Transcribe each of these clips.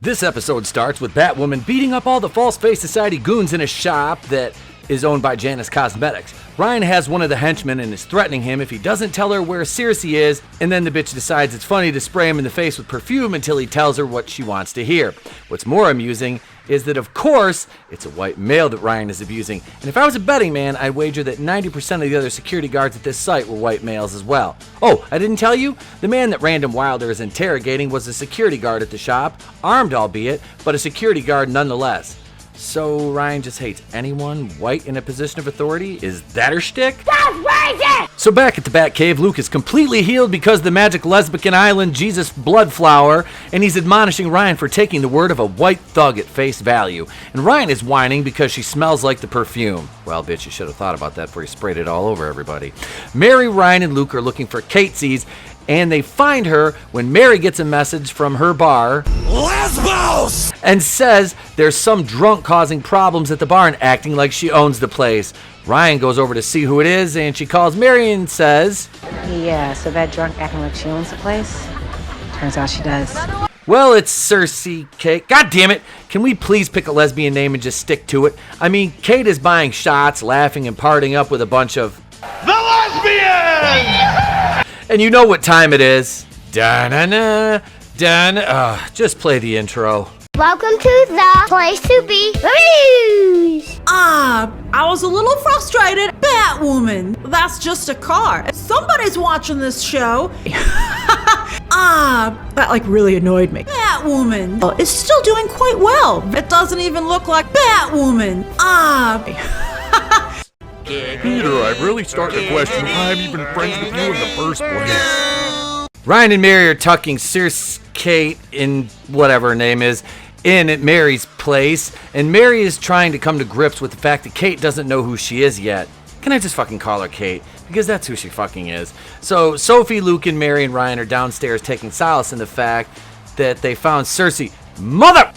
This episode starts with Batwoman beating up all the False Face Society goons in a shop that is owned by Janice Cosmetics. Ryan has one of the henchmen and is threatening him if he doesn't tell her where Circe is, and then the bitch decides it's funny to spray him in the face with perfume until he tells her what she wants to hear. What's more amusing is that, of course, it's a white male that Ryan is abusing, and if I was a betting man, I'd wager that 90% of the other security guards at this site were white males as well. Oh, I didn't tell you? The man that Random Wilder is interrogating was a security guard at the shop, armed albeit, but a security guard nonetheless. So Ryan just hates anyone white in a position of authority? Is that her shtick? That's racist! So back at the Batcave, Luke is completely healed because of the magic lesbian island Jesus Bloodflower, and he's admonishing Ryan for taking the word of a white thug at face value. And Ryan is whining because she smells like the perfume. Well, bitch, you should have thought about that before you sprayed it all over everybody. Mary, Ryan, and Luke are looking for Catesies, and they find her when Mary gets a message from her bar, Lesbos! And says there's some drunk causing problems at the bar and acting like she owns the place. Ryan goes over to see who it is, and she calls Mary and says, Yeah, so that drunk acting like she owns the place? Turns out she does. Well, it's Circe Kate. God damn it! Can we please pick a lesbian name and just stick to it? I mean, Kate is buying shots, laughing, and partying up with a bunch of the lesbians! And you know what time it is. Da-na-na, da-na. Just play the intro. Welcome to the place to be reviews. I was a little frustrated. Batwoman, that's just a car. Somebody's watching this show. That like really annoyed me. Batwoman is still doing quite well. It doesn't even look like Batwoman. Peter, I'm really starting to question why I'm even friends with you in the first place. Ryan and Mary are tucking Circe Kate in whatever her name is in at Mary's place, and Mary is trying to come to grips with the fact that Kate doesn't know who she is yet. Can I just fucking call her Kate? Because that's who she fucking is. So Sophie, Luke, and Mary and Ryan are downstairs taking solace in the fact that they found Circe. Mother...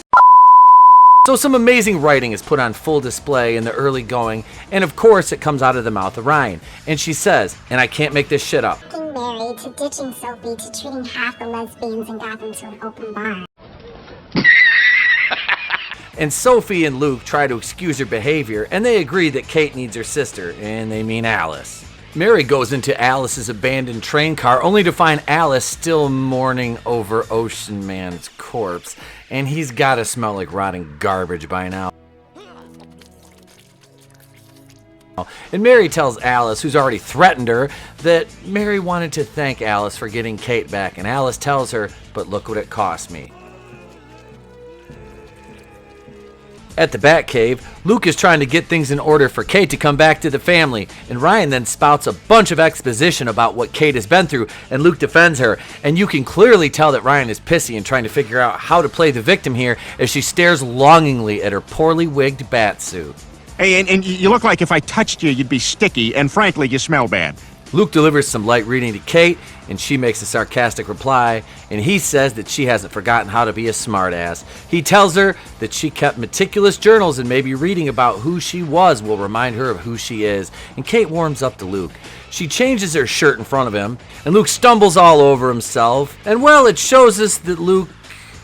So some amazing writing is put on full display in the early going, and of course it comes out of the mouth of Ryan. And she says, and I can't make this shit up, From Mary to ditching Sophie to treating half the lesbians in Gotham to an open bar. And Sophie and Luke try to excuse her behavior, and they agree that Kate needs her sister, and they mean Alice. Mary goes into Alice's abandoned train car only to find Alice still mourning over Ocean Man's corpse, and he's gotta smell like rotting garbage by now. And Mary tells Alice, who's already threatened her, that Mary wanted to thank Alice for getting Kate back, and Alice tells her, but look what it cost me. At the Batcave, Luke is trying to get things in order for Kate to come back to the family, and Ryan then spouts a bunch of exposition about what Kate has been through, and Luke defends her, and you can clearly tell that Ryan is pissy and trying to figure out how to play the victim here as she stares longingly at her poorly wigged bat suit. Hey, and you look like if I touched you, you'd be sticky, and frankly, you smell bad. Luke delivers some light reading to Kate, and she makes a sarcastic reply, and he says that she hasn't forgotten how to be a smartass. He tells her that she kept meticulous journals and maybe reading about who she was will remind her of who she is, and Kate warms up to Luke. She changes her shirt in front of him, and Luke stumbles all over himself, and well, it shows us that Luke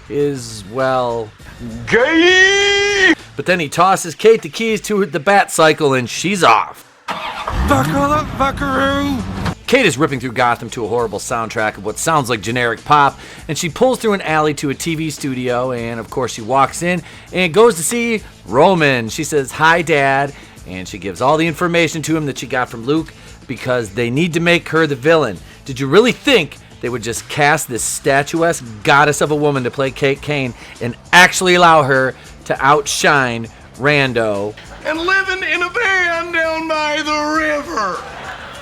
is, well... gay! But then he tosses Kate the keys to the bat cycle, and she's off. Kate is ripping through Gotham to a horrible soundtrack of what sounds like generic pop, and she pulls through an alley to a TV studio, and of course she walks in and goes to see Roman. She says, "Hi, Dad," and she gives all the information to him that she got from Luke because they need to make her the villain. Did you really think they would just cast this statuesque goddess of a woman to play Kane and actually allow her to outshine Rando and living in a van down by the river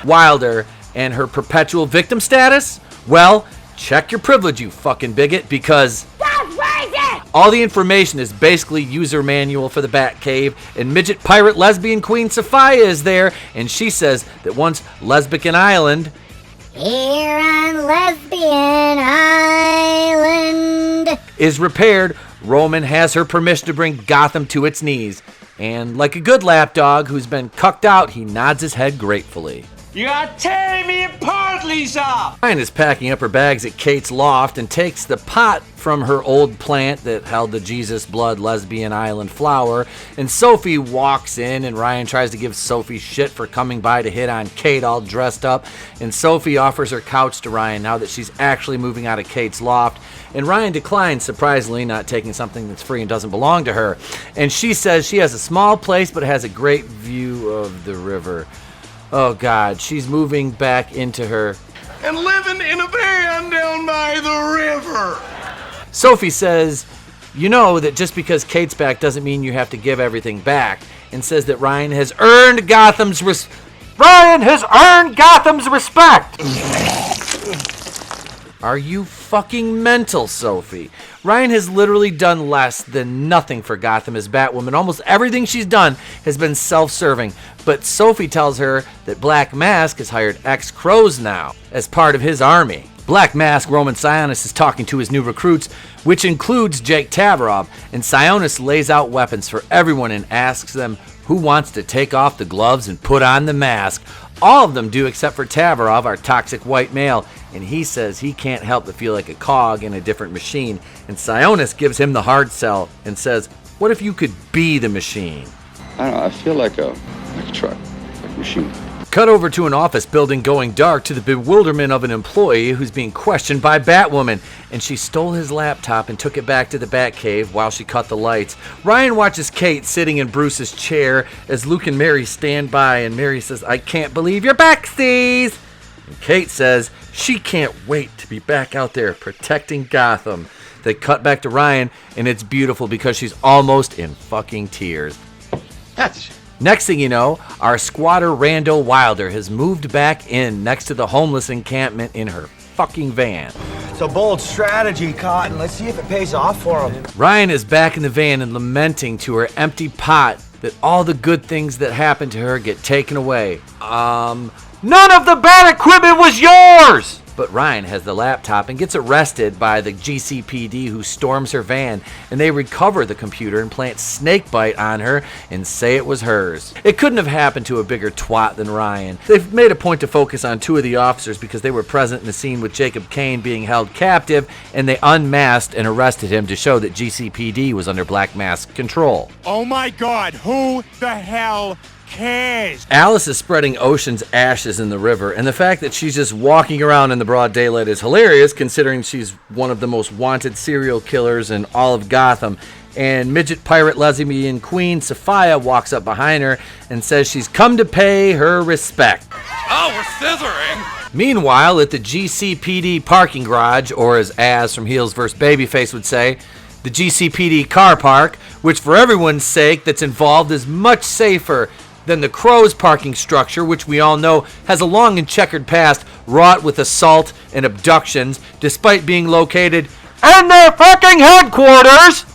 Wilder and her perpetual victim status? Well, check your privilege, you fucking bigot, because That's racist! all the information is basically user manual for the Batcave, and midget pirate lesbian queen Sophia is there, and she says that once Lesbian Island Here on Lesbian Island is repaired, Roman has her permission to bring Gotham to its knees. And like a good lapdog who's been cucked out, he nods his head gratefully. You are tearing me apart, Lisa! Ryan is packing up her bags at Kate's loft and takes the pot from her old plant that held the Jesus Blood Lesbian Island flower, and Sophie walks in, and Ryan tries to give Sophie shit for coming by to hit on Kate all dressed up, and Sophie offers her couch to Ryan now that she's actually moving out of Kate's loft, and Ryan declines, surprisingly, not taking something that's free and doesn't belong to her, and she says she has a small place but has a great view of the river. Oh God, she's moving back into her. And living in a van down by the river! Sophie says, you know that just because Kate's back doesn't mean you have to give everything back, and says that Ryan has earned Gotham's respect. Are you fucking mental, Sophie? Ryan has literally done less than nothing for Gotham as Batwoman. Almost everything she's done has been self-serving. But Sophie tells her that Black Mask has hired ex-Crows now as part of his army. Black Mask, Roman Sionis, is talking to his new recruits, which includes Jake Tavarov, and Sionis lays out weapons for everyone and asks them who wants to take off the gloves and put on the mask. All of them do except for Tavarov, our toxic white male, and he says he can't help but feel like a cog in a different machine, and Sionis gives him the hard sell and says, what if you could be the machine? I don't know, I feel like a truck, like a machine. Cut over to an office building going dark to the bewilderment of an employee who's being questioned by Batwoman, and she stole his laptop and took it back to the Batcave while she cut the lights. Ryan watches Kate sitting in Bruce's chair as Luke and Mary stand by, and Mary says, I can't believe you're back, Steve! And Kate says she can't wait to be back out there protecting Gotham. They cut back to Ryan, and it's beautiful because she's almost in fucking tears. Next thing you know, our squatter Rando Wilder has moved back in next to the homeless encampment in her fucking van. It's a bold strategy, Cotton. Let's see if it pays off for him. Ryan is back in the van and lamenting to her empty pot that all the good things that happened to her get taken away. None of the bad equipment was yours! But Ryan has the laptop and gets arrested by the GCPD, who storms her van, and they recover the computer and plant snakebite on her and say it was hers. It couldn't have happened to a bigger twat than Ryan. They've made a point to focus on two of the officers because they were present in the scene with Jacob Kane being held captive, and they unmasked and arrested him to show that GCPD was under Black Mask's control. Oh my God, who the hell cares? Alice is spreading Ocean's ashes in the river, and the fact that she's just walking around in the broad daylight is hilarious considering she's one of the most wanted serial killers in all of Gotham. And midget pirate lesbian queen Sophia walks up behind her and says she's come to pay her respect. Oh, we're scissoring! Meanwhile, at the GCPD parking garage, or as Az from Heels vs. Babyface would say, the GCPD car park, which for everyone's sake that's involved is much safer than the Crow's parking structure, which we all know has a long and checkered past wrought with assault and abductions, despite being located in their fucking headquarters.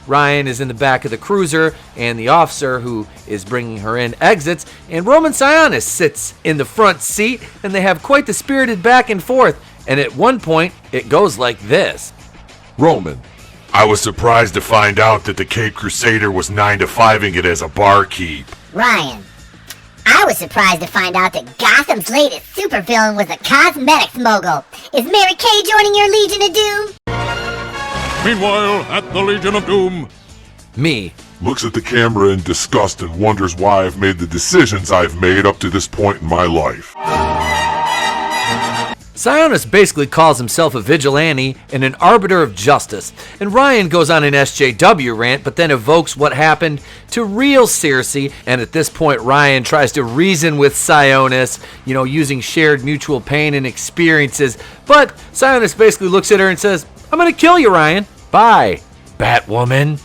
Ryan is in the back of the cruiser, and the officer who is bringing her in exits, and Roman Sionis sits in the front seat, and they have quite the spirited back and forth, and at one point, it goes like this. Roman, I was surprised to find out that the Cape Crusader was 9-to-5ing it as a barkeep. Ryan, I was surprised to find out that Gotham's latest supervillain was a cosmetics mogul. Is Mary Kay joining your Legion of Doom? Meanwhile, at the Legion of Doom, Me. looks at the camera in disgust and wonders why I've made the decisions I've made up to this point in my life. Sionis basically calls himself a vigilante and an arbiter of justice, and Ryan goes on an SJW rant, but then evokes what happened to real Circe, and at this point Ryan tries to reason with Sionis, using shared mutual pain and experiences, but Sionis basically looks at her and says, I'm gonna kill you, Ryan. Bye, Batwoman.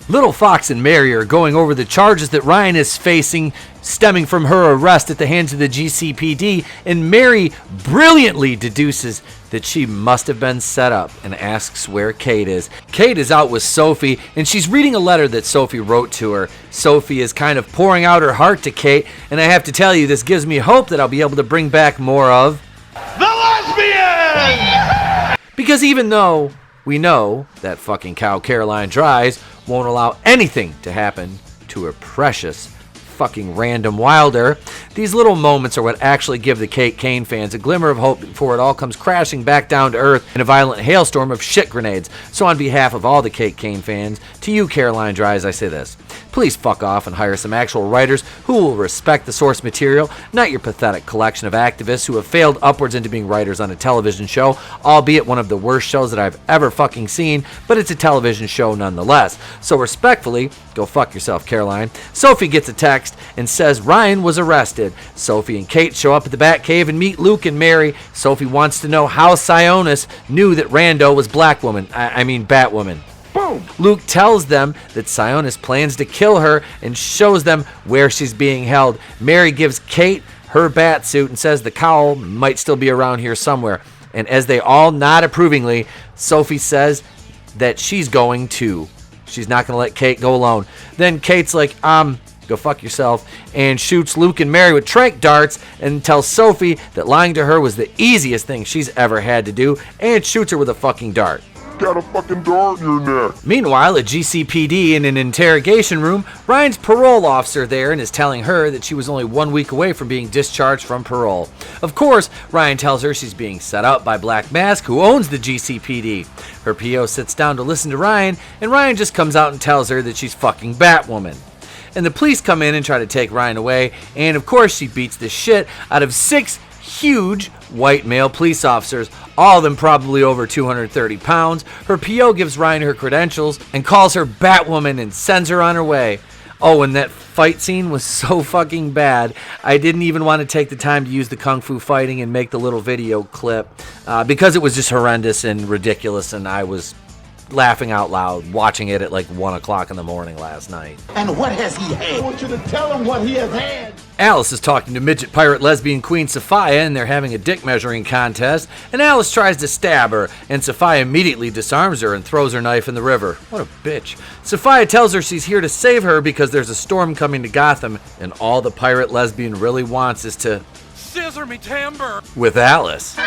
Little Fox and Mary are going over the charges that Ryan is facing stemming from her arrest at the hands of the GCPD, and Mary brilliantly deduces that she must have been set up and asks where Kate is. Kate is out with Sophie, and she's reading a letter that Sophie wrote to her. Sophie is kind of pouring out her heart to Kate, and I have to tell you, this gives me hope that I'll be able to bring back more of The lesbian! Because even though We know that fucking cow Caroline Dries won't allow anything to happen to her precious fucking random Wilder. These little moments are what actually give the Kane fans a glimmer of hope before it all comes crashing back down to earth in a violent hailstorm of shit grenades. So on behalf of all the Kane fans, to you Caroline Dries, I say this. Please fuck off and hire some actual writers who will respect the source material, not your pathetic collection of activists who have failed upwards into being writers on a television show, albeit one of the worst shows that I've ever fucking seen, but it's a television show nonetheless. So respectfully, go fuck yourself, Caroline. Sophie gets a text and says Ryan was arrested. Sophie and Kate show up at the Batcave and meet Luke and Mary. Sophie wants to know how Sionis knew that Rando was Batwoman. Boom! Luke tells them that Sionis plans to kill her and shows them where she's being held. Mary gives Kate her bat suit and says the cowl might still be around here somewhere. And as they all nod approvingly, Sophie says that she's going too. She's not going to let Kate go alone. Then Kate's like, go fuck yourself, and shoots Luke and Mary with tranq darts and tells Sophie that lying to her was the easiest thing she's ever had to do, and shoots her with a fucking dart. Got a fucking dart in your neck. Meanwhile, at GCPD in an interrogation room, Ryan's parole officer there and is telling her that she was only 1 week away from being discharged from parole. Of course, Ryan tells her she's being set up by Black Mask, who owns the GCPD. Her PO sits down to listen to Ryan, and Ryan just comes out and tells her that she's fucking Batwoman. And the police come in and try to take Ryan away, and of course she beats the shit out of 6 huge white male police officers, all of them probably over 230 pounds. Her PO gives Ryan her credentials and calls her Batwoman and sends her on her way. Oh, and that fight scene was so fucking bad, I didn't even want to take the time to use the kung fu fighting and make the little video clip because it was just horrendous and ridiculous, and I was laughing out loud watching it at like 1 o'clock in the morning last night. And what has he had? I want you to tell him what he has had. Alice is talking to midget pirate lesbian queen Sophia, and they're having a dick measuring contest, and Alice tries to stab her, and Sophia immediately disarms her and throws her knife in the river. What a bitch. Sophia tells her she's here to save her because there's a storm coming to Gotham, and all the pirate lesbian really wants is to Scissor me timber. with Alice.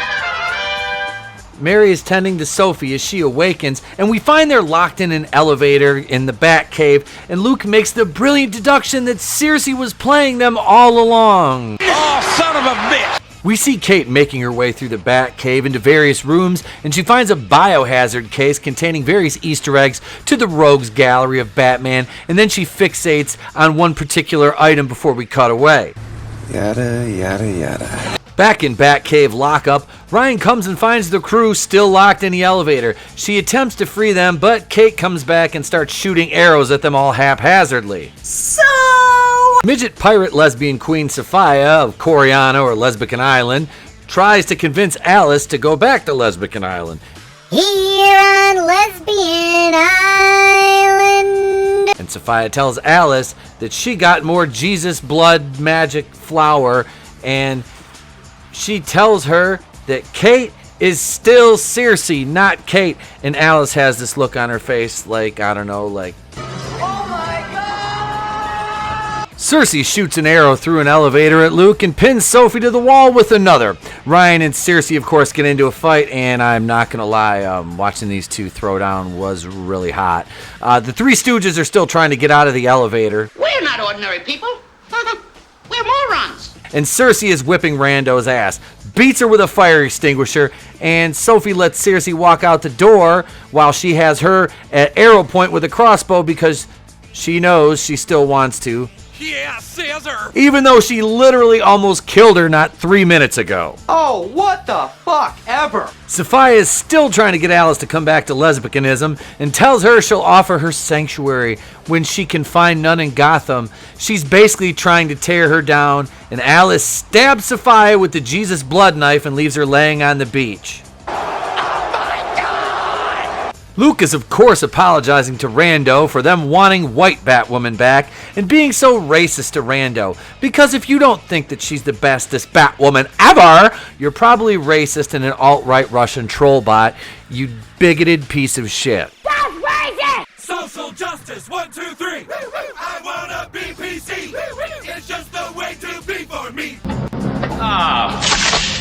Mary is tending to Sophie as she awakens, and we find they're locked in an elevator in the Batcave, and Luke makes the brilliant deduction that Circe was playing them all along. Oh, son of a bitch! We see Kate making her way through the Batcave into various rooms, and she finds a biohazard case containing various Easter eggs to the Rogues Gallery of Batman, and then she fixates on one particular item before we cut away. Yada, yada, yada. Back in Batcave lockup, Ryan comes and finds the crew still locked in the elevator. She attempts to free them, but Kate comes back and starts shooting arrows at them all haphazardly. So... Midget pirate lesbian queen Sophia of Coriana or Lesbican Island tries to convince Alice to go back to Lesbican Island. Here on Lesbian Island. And Sophia tells Alice that she got more Jesus blood magic flower, and she tells her that Kate is still Circe, not Kate. And Alice has this look on her face like, I don't know, like... Oh my God! Circe shoots an arrow through an elevator at Luke and pins Sophie to the wall with another. Ryan and Circe, of course, get into a fight, and I'm not going to lie, watching these two throw down was really hot. The Three Stooges are still trying to get out of the elevator. We're not ordinary people. We're morons. And Circe is whipping Rando's ass, beats her with a fire extinguisher, and Sophie lets Circe walk out the door while she has her at arrow point with a crossbow because she knows she still wants to. Yeah, scissor. Even though she literally almost killed her not 3 minutes ago. Oh, what the fuck ever? Sophia is still trying to get Alice to come back to lesbianism and tells her she'll offer her sanctuary when she can find none in Gotham. She's basically trying to tear her down, and Alice stabs Sophia with the Jesus blood knife and leaves her laying on the beach. Luke is of course apologizing to Rando for them wanting white Batwoman back and being so racist to Rando, because if you don't think that she's the bestest Batwoman ever, you're probably racist and an alt-right Russian troll bot, you bigoted piece of shit. That's racist! Social justice, 1, 2, 3. I wanna be PC. It's just the way to be for me. Ah,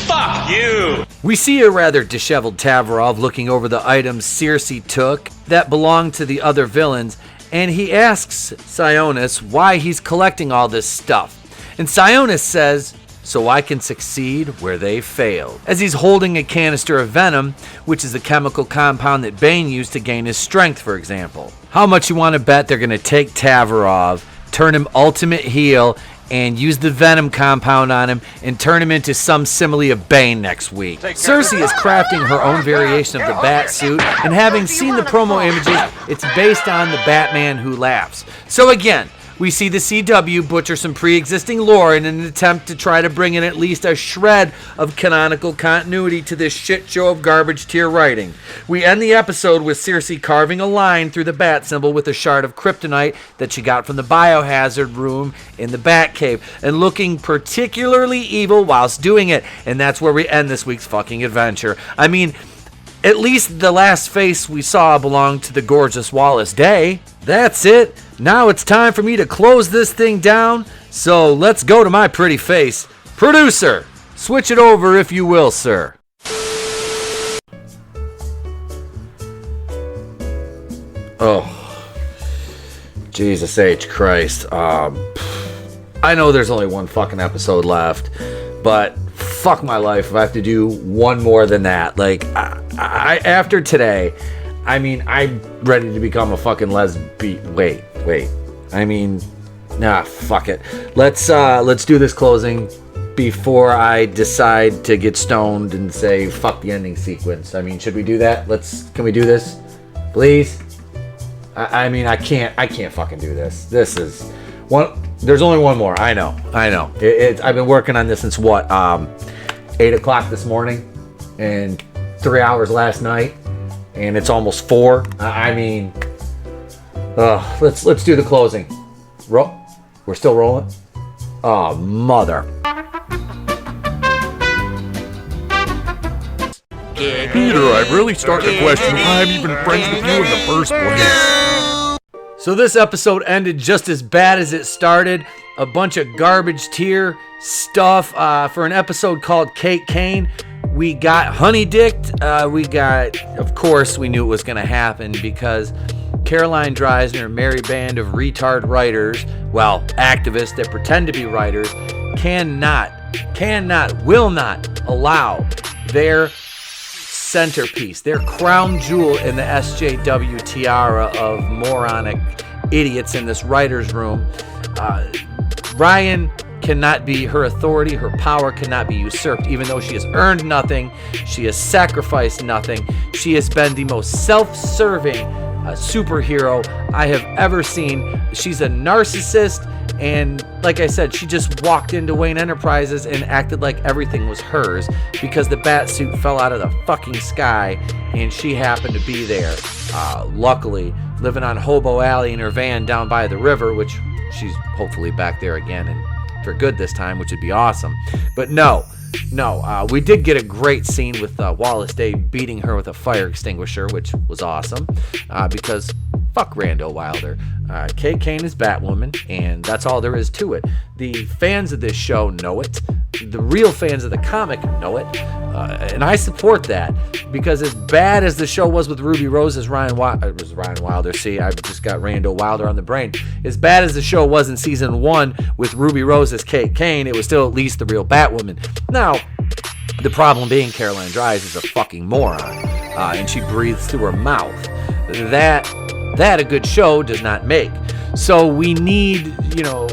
fuck you! We see a rather disheveled Tavarov looking over the items Circe took that belonged to the other villains, and he asks Sionis why he's collecting all this stuff. And Sionis says, so I can succeed where they failed, as he's holding a canister of venom, which is a chemical compound that Bane used to gain his strength, for example. How much you want to bet they're going to take Tavarov, turn him ultimate heel, and use the venom compound on him and turn him into some simile of Bane next week. Circe is crafting her own variation of the bat suit, and having seen the promo images, it's based on the Batman Who Laughs. So again, we see the CW butcher some pre-existing lore in an attempt to try to bring in at least a shred of canonical continuity to this shit show of garbage tier writing. We end the episode with Circe carving a line through the bat symbol with a shard of kryptonite that she got from the biohazard room in the Batcave, and looking particularly evil whilst doing it. And that's where we end this week's fucking adventure. I mean, at least the last face we saw belonged to the gorgeous Wallis Day. That's it. Now it's time for me to close this thing down, so let's go to my pretty face. Producer, switch it over if you will, sir. Oh, Jesus H. Christ. I know there's only one fucking episode left, but fuck my life if I have to do one more than that. Like, I after today, I mean, I'm ready to become a fucking lesbian. Wait. I mean, nah, fuck it. Let's do this closing before I decide to get stoned and say fuck the ending sequence. I mean, should we do that? Can we do this, please? I mean, I can't fucking do this. This is one. There's only one more. I know. I've been working on this since 8 o'clock this morning, and 3 hours last night, and it's almost 4. I mean, let's do the closing. We're still rolling. Oh, mother. Peter, I'm really starting to question why I'm even friends with you in the first place. So this episode ended just as bad as it started. A bunch of garbage tier stuff for an episode called Kane. We got honey-dicked. We got, of course, we knew it was going to happen because Caroline Dries and her merry band of retard writers, well, activists that pretend to be writers, will not allow their centerpiece, their crown jewel in the SJW tiara of moronic idiots in this writer's room. Ryan cannot be, her authority, her power cannot be usurped, even though she has earned nothing, she has sacrificed nothing, she has been the most self-serving superhero I have ever seen. She's a narcissist, and like I said, she just walked into Wayne Enterprises and acted like everything was hers because the bat suit fell out of the fucking sky and she happened to be there. Luckily, living on Hobo Alley in her van down by the river, which she's hopefully back there again and for good this time, which would be awesome. But no, we did get a great scene with Wallis Day beating her with a fire extinguisher, which was awesome because fuck Randall Wilder. Kane is Batwoman, and that's all there is to it. The fans of this show know it. The real fans of the comic know it. And I support that because as bad as the show was with Ruby Rose as Ryan Wilder, see, I've just got Randall Wilder on the brain. As bad as the show was in season 1 with Ruby Rose as Kane, it was still at least the real Batwoman. Now, the problem being Caroline Dries is a fucking moron, and she breathes through her mouth. That a good show does not make. So we need,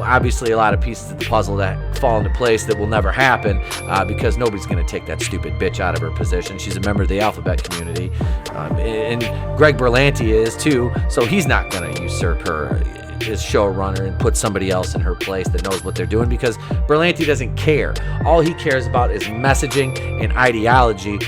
obviously a lot of pieces of the puzzle that fall into place that will never happen because nobody's going to take that stupid bitch out of her position. She's a member of the alphabet community. And Greg Berlanti is too, so he's not going to usurp her as showrunner and put somebody else in her place that knows what they're doing because Berlanti doesn't care. All he cares about is messaging and ideology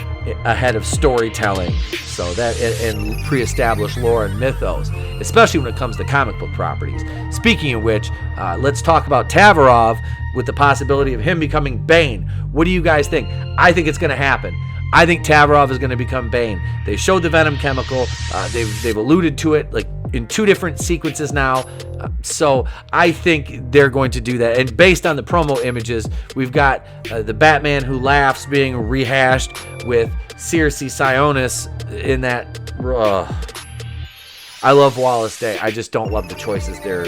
ahead of storytelling, so that and pre-established lore and mythos, especially when it comes to comic book properties. Speaking of which, let's talk about Tavarov with the possibility of him becoming Bane. What do you guys think? I think it's going to happen. I think Tavarov is going to become Bane. They showed the venom chemical. They've alluded to it like in 2 different sequences now. So I think they're going to do that. And based on the promo images, we've got the Batman Who Laughs being rehashed with Circe Sionis in that. I love Wallis Day. I just don't love the choices they're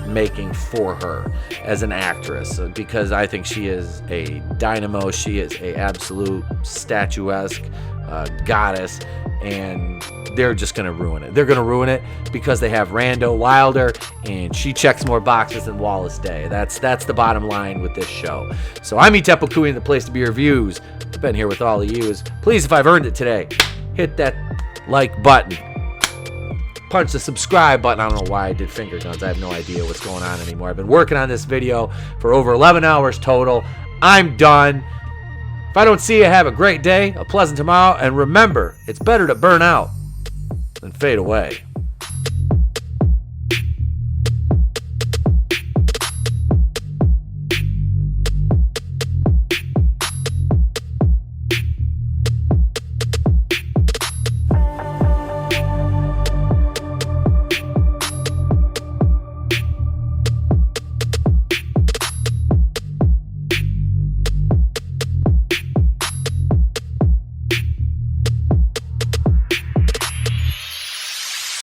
making for her as an actress, because I think she is a dynamo. She is a absolute statuesque goddess, and they're just going to ruin it. They're going to ruin it because they have Rando Wilder, and she checks more boxes than Wallis Day. That's the bottom line with this show. So I'm Etepo Kui, and the place to be reviews. I've been here with all of yous. Please, if I've earned it today, hit that like button. Punch the subscribe button. I don't know why I did finger guns. I have no idea what's going on anymore. I've been working on this video for over 11 hours total. I'm done. If I don't see you, have a great day, a pleasant tomorrow, and remember, it's better to burn out than fade away.